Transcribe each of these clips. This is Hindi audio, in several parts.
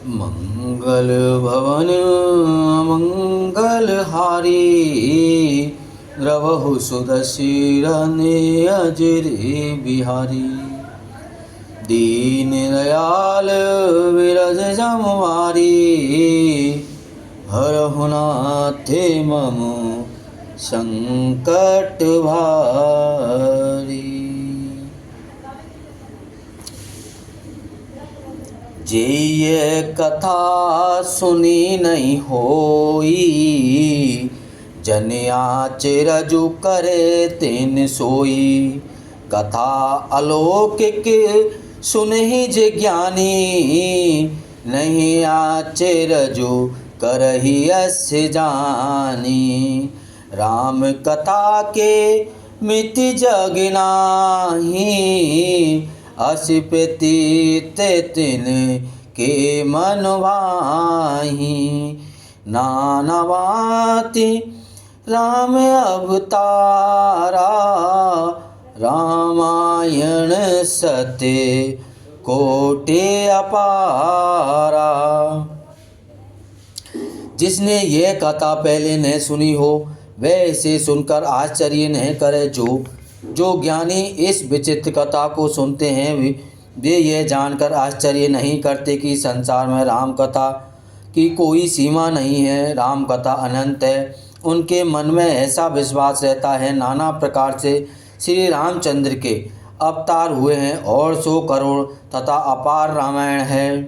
मंगल भवन मंगलहारी द्रवहु सुदशिरने अजरे बिहारी। दीन दयाल विरज जमवारी हरहु नाथे मम संकट भारी। जे ये कथा सुनी नहीं होई जन आचरजु करे तिन सोई। कथा अलौकिक सुनहि जे ज्ञानी नहीं आचरजु करहि अस जानी। राम कथा के मिति जग नाही अस प्रतीत तिन के मन भाही। नाना भांति राम अवतारा रामायण सत्य कोटि अपारा। जिसने यह कथा पहले न सुनी हो वह इसे सुनकर आश्चर्य नहीं करे। जो ज्ञानी इस विचित्र कथा को सुनते हैं वे यह जानकर आश्चर्य नहीं करते कि संसार में राम कथा की कोई सीमा नहीं है, राम कथा अनंत है। उनके मन में ऐसा विश्वास रहता है नाना प्रकार से श्री रामचंद्र के अवतार हुए हैं और 100 करोड़ तथा अपार रामायण है।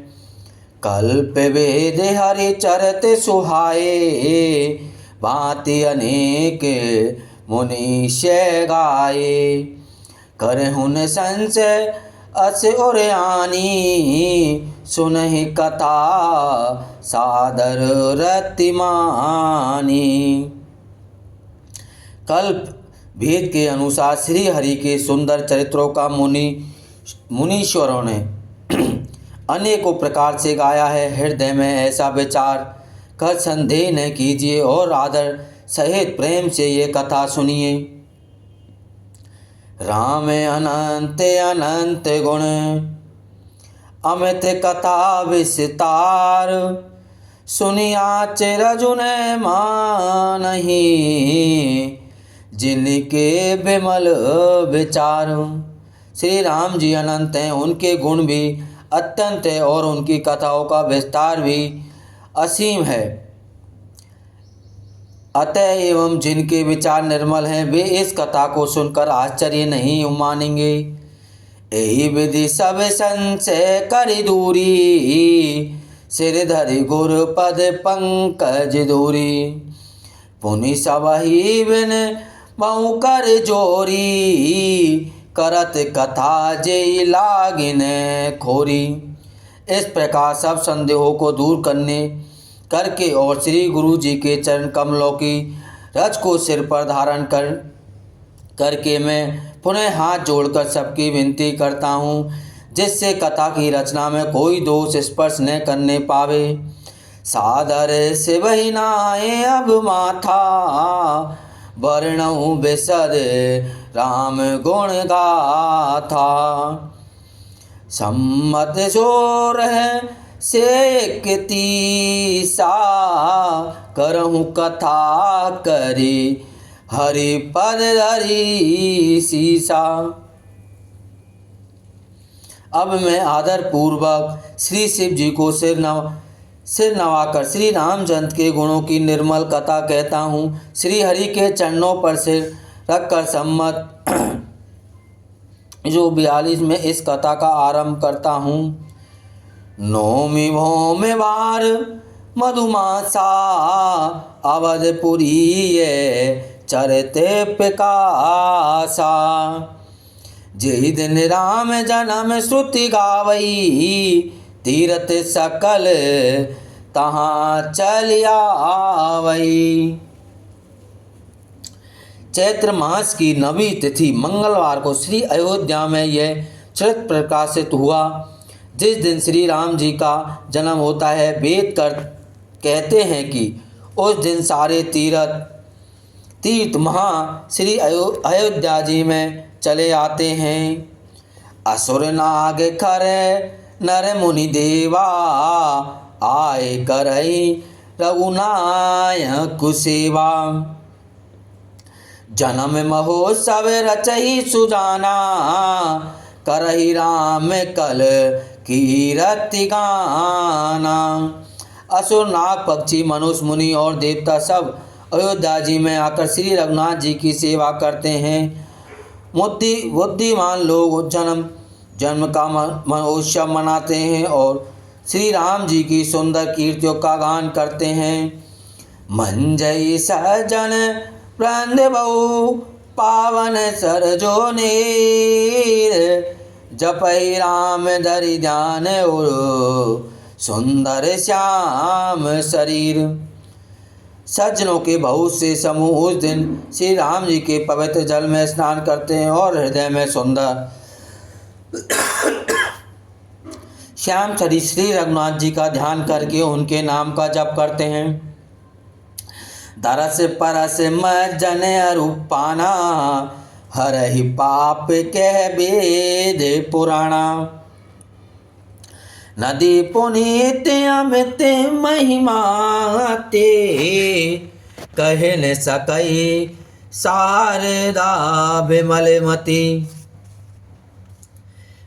कल्प वेद हरि चरत सुहाए भांति अनेक मुनीश्य गाये। करहुन संशय अस और आनी सुनहि कथा सादर रतिमानी। कल्प वेद के अनुसार श्री हरि के सुंदर चरित्रों का मुनीश्वरों ने अनेकों प्रकार से गाया है। हृदय में ऐसा विचार कर संदेह न कीजिए और आदर सहित प्रेम से ये कथा सुनिए। राम अनंत अनंत गुण अमित कथा विस्तार सुनिया चिरजु ने मानहि जिनके विमल विचार। श्री राम जी अनंत हैं, उनके गुण भी अत्यंत है और उनकी कथाओं का विस्तार भी असीम है। अतः एवं जिनके विचार निर्मल हैं वे इस कथा को सुनकर आश्चर्य नहीं मानेंगे। यही विधि सब संशय करि दूरी सिर धरि गुरु पद पंकज दूरी। पुनि सबहि बिन बहु कर जोरी करत कथा जे लागिन खोरी। इस प्रकार सब संदेहों को दूर करके और श्री गुरु जी के चरण कमलों की रज को सिर पर धारण करके मैं पुनः हाथ जोड़कर सबकी विनती करता हूँ जिससे कथा की रचना में कोई दोष स्पर्श न करने पावे। सादर से वही नाए अब माथा वर्णऊ बिसद राम गुण गाथा। सम्मत जोर है से तीसा करहूँ कथा करी हरि पद हरि सीसा। अब मैं आदर पूर्वक श्री शिव जी को सिर नवाकर श्री रामचंद्र के गुणों की निर्मल कथा कहता हूँ। श्री हरि के चरणों पर सिर रखकर सम्मत जो 42 में इस कथा का आरंभ करता हूँ। नौमी भौम वार मधुमासा अवधपुरी चरते पिकासा। जय दिन राम जन्म श्रुति गावई तीरथ सकल तहाँ चलिया आवई। चैत्र मास की 9वीं तिथि मंगलवार को श्री अयोध्या में यह चरित्र प्रकाशित हुआ। जिस दिन श्री राम जी का जन्म होता है वेद कहते हैं कि उस दिन सारे तीर्थ महा श्री अयोध्या जी में चले आते हैं। असुर नाग खर नर मुनि देवा आए करई रघुनायक सेवा। जन्म महोत्सव रचई सुजाना, करही राम कल कीरति गाना। असुर नाग पक्षी मनुष्य मुनि और देवता सब अयोध्या जी में आकर श्री रघुनाथ जी की सेवा करते हैं। बुद्धिमान लोग जन्म का महोत्सव मनाते हैं और श्री राम जी की सुंदर कीर्तियों का गान करते हैं। मंजई सजन वृंद बहु पावन सरजो नीर, जपई राम धरि ध्यान और सुंदर श्याम शरीर। सज्जनों के बहुत से समूह उस दिन श्री राम जी के पवित्र जल में स्नान करते हैं और हृदय में सुंदर श्याम शरीर श्री रघुनाथ जी का ध्यान करके उनके नाम का जप करते हैं। दरस परस मज्जन रूपाना, हरहि पाप कह वेद पुराणा। नदी पुनीत अमित महिमा ते, कहे न सकई शारदा विमलमती।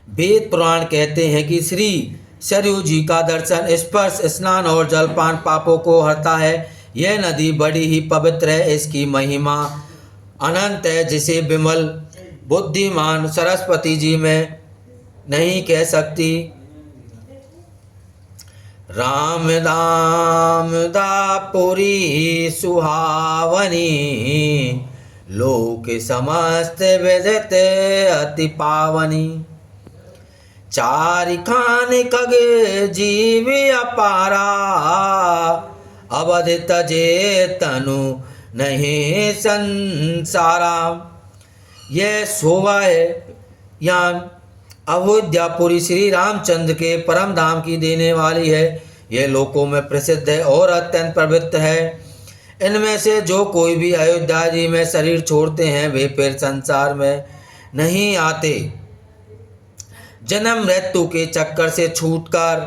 वेद पुराण कहते हैं कि श्री सरयू जी का दर्शन, स्पर्श, स्नान और जलपान पापों को हरता है। यह नदी बड़ी ही पवित्र है, इसकी महिमा अनंत है, जिसे विमल बुद्धिमान सरस्वती जी में नहीं कह सकती। राम दाम दापुरी सुहावनी, लोक समस्त विदित अति पावनी। चारि खान खग जीव अपारा, अवध तजे तनु नहीं संसारा। यह शोभा है यहाँ अयोध्यापुरी श्री रामचंद्र के परम धाम की देने वाली है। यह लोकों में प्रसिद्ध है और अत्यंत पवित्र है। इनमें से जो कोई भी अयोध्या जी में शरीर छोड़ते हैं वे फिर संसार में नहीं आते। जन्म मृत्यु के चक्कर से छूटकर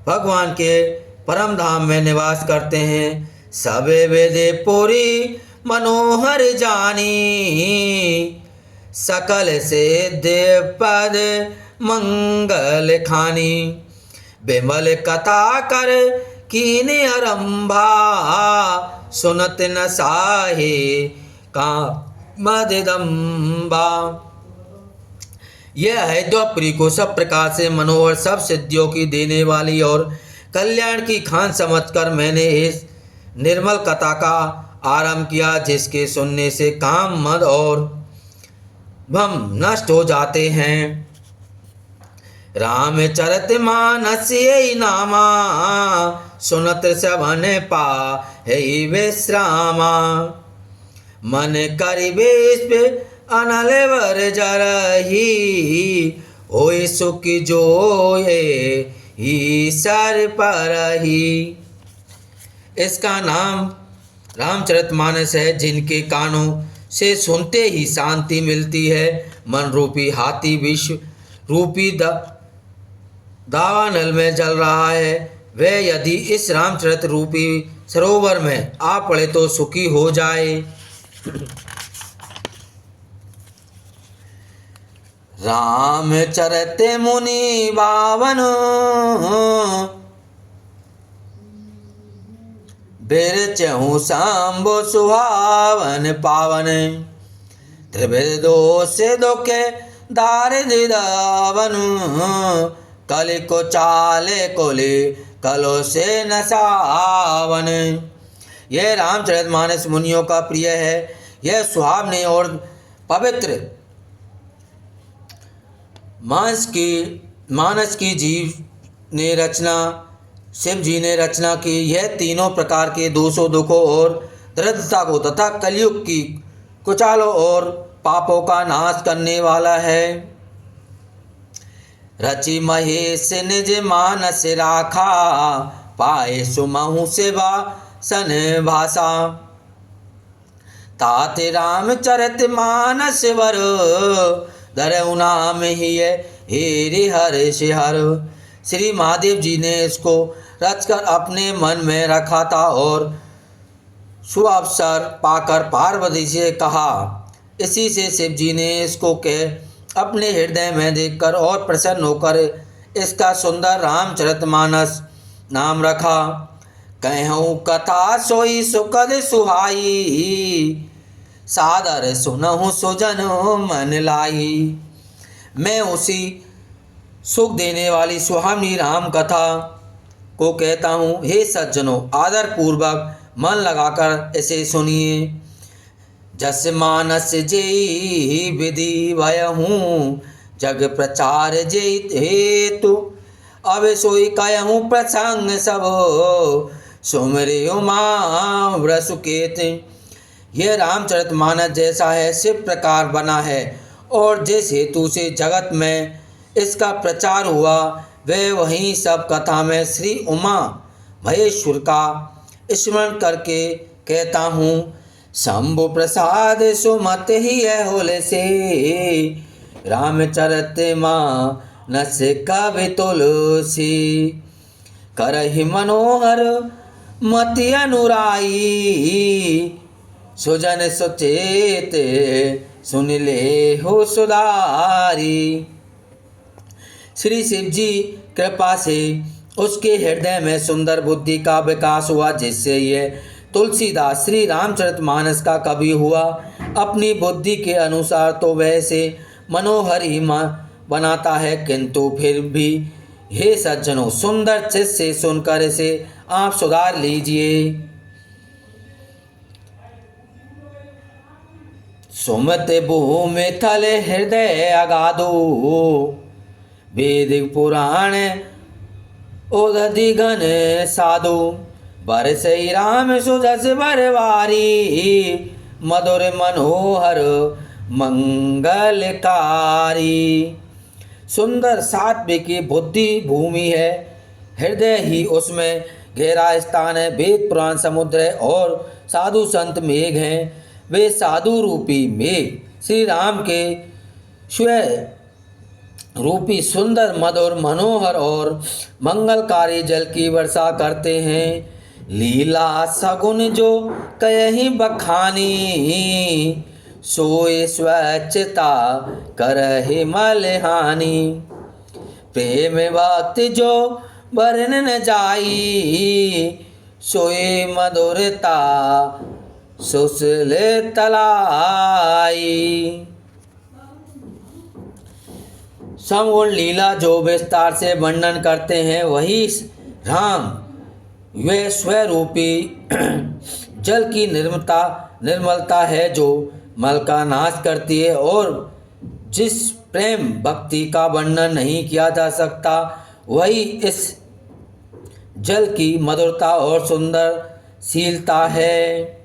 भगवान के परम धाम में निवास करते हैं। सबे वेदे पुरी मनोहर जानी, सकल सिद्ध पद मंगल खानी। बिमल कथा कर कीने आरंभा, सुनत न साहे का मददम्बा। यह अयोध्यापुरी को सब प्रकार से मनोहर, सब सिद्धियों की देने वाली और कल्याण की खान समझकर मैंने इस निर्मल कथा का आरंभ किया, जिसके सुनने से काम, मद और भ्रम नष्ट हो जाते हैं। रामचरित मानस यही नामा, सुनत श्रवण पाहि विश्रामा। मन करिबे अनल वर जरही, होय सुख जोये ईश्वर परही। इसका नाम रामचरितमानस है, जिनके कानों से सुनते ही शांति मिलती है। मन रूपी हाथी विश्व रूपी दावानल में जल रहा है। वह यदि इस रामचरित रूपी सरोवर में आ पड़े तो सुखी हो जाए। रामचरित मुनि बावन, बिरचहु शंभु सुहावन पावन। त्रिविध दोष दुख दारिद्र्य दावन, कलि को चाले कोले कलो से नसावन। यह रामचरितमानस मुनियों का प्रिय है। यह सुहावने और पवित्र मानस की जीव ने रचना, शिव जी ने रचना की। यह तीनों प्रकार के दोषों, दुखों और दरिद्रता को तथा कलयुग की कुचालों और पापों का नाश करने वाला है। रचि महेश निज मानस राखा, पाए सुमहु सेवा सन भाषा। तात रामचरित मानस वर, धरऊ नाम ही हेरि हर शिहर। श्री महादेव जी ने इसको रचकर अपने मन में रखा था और सुअवसर पाकर पार्वती से कहा। इसी से शिव जी ने इसको कह अपने हृदय में देखकर और प्रसन्न होकर इसका सुंदर रामचरितमानस नाम रखा। कहूँ कथा सोई सुखद सुहाई, सादर सुनहु सुजन मन लाई। मैं उसी सुख देने वाली सुहावनी राम कथा को कहता हूँ। हे सज्जनों, आदर पूर्वक मन लगाकर इसे सुनिए। जस मानस जेहि विधि भयहूँ, जग प्रचार जेहि हेतु। अब सोई कहूँ प्रसंग सब, सुमरे उमा वृषकेत। यह रामचरितमानस जैसा है शिव प्रकार बना है, और जिस हेतु से जगत में इसका प्रचार हुआ वह वहीं सब कथा में श्री उमा महेश्वर का स्मरण करके कहता हूँ। शंभु प्रसाद सुमत ही है होले से, रामचरित मानस कवि तुलसी। करहि मनोहर मति अनुराई, सुजन सुचेत सुन ले हो सुधारी। श्री शिव जी कृपा से उसके हृदय में सुंदर बुद्धि का विकास हुआ, जिससे यह तुलसीदास श्री रामचरितमानस का कवि हुआ। अपनी बुद्धि के अनुसार तो वह इसे मनोहर ही बनाता है, किंतु फिर भी हे सज्जनों, सुंदर चित्त से सुनकर इसे आप सुधार लीजिए। सुमत भूमि थल हृदय अगाधो, वेद पुराण ओदधि घन साधु। बरसई राम सुजस बरवारी, मधुर मनोहर मंगलकारी। सुंदर सात्विकी बुद्धि भूमि है, हृदय ही उसमें गहरा स्थान है। वेद पुराण समुद्र है और साधु संत मेघ हैं। वे साधु रूपी मेघ श्री राम के स्वयं रूपी सुंदर मधुर मनोहर और मंगलकारी जल की वर्षा करते हैं। लीला सगुन जो कयहि बखानी, सोए स्वच्छता करहि मलहानि। प्रेम भक्ति जो बरन न जाई, सोए मधुरता सुसल तलाई। समगुण लीला जो विस्तार से वर्णन करते हैं वही राम वे स्वरूपी जल की निर्मलता है, जो मल का नाश करती है और जिस प्रेम भक्ति का वर्णन नहीं किया जा सकता, वही इस जल की मधुरता और सुंदरशीलता है।